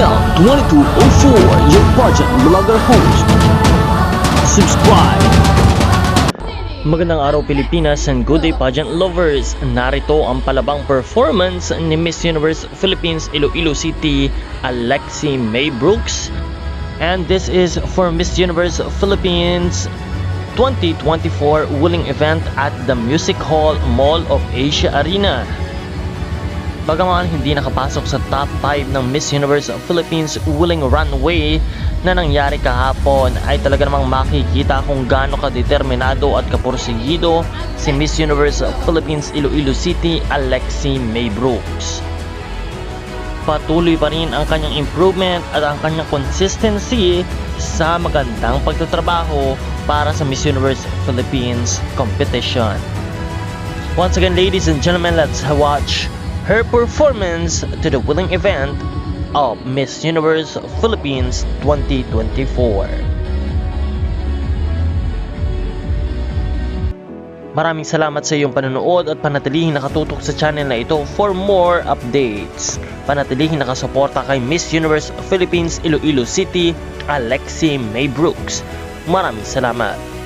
Mel 2204, your pageant vlogger host. Subscribe! Magandang araw Pilipinas and good day pageant lovers. Narito ang palabang performance ni Miss Universe Philippines Iloilo City, Alexi May Brooks. And this is for Miss Universe Philippines 2024 Wuling event at the Music Hall Mall of Asia Arena. Bagaman hindi nakapasok sa top 5 ng Miss Universe Philippines Wuling Runway na nangyari kahapon, ay talaga namang makikita kung gaano kadeterminado at kapursigido si Miss Universe Philippines Iloilo City, Alexi May Brooks. Patuloy pa rin ang kanyang improvement at ang kanyang consistency sa magandang pagtatrabaho para sa Miss Universe Philippines competition. Once again, ladies and gentlemen, let's watch her performance to the Wuling event of Miss Universe Philippines 2024. Maraming salamat sa iyong panonood at panatilihing nakatutok sa channel na ito for more updates. Panatilihing nakasuporta kay Miss Universe Philippines Iloilo City, Alexi May Brooks. Maraming salamat.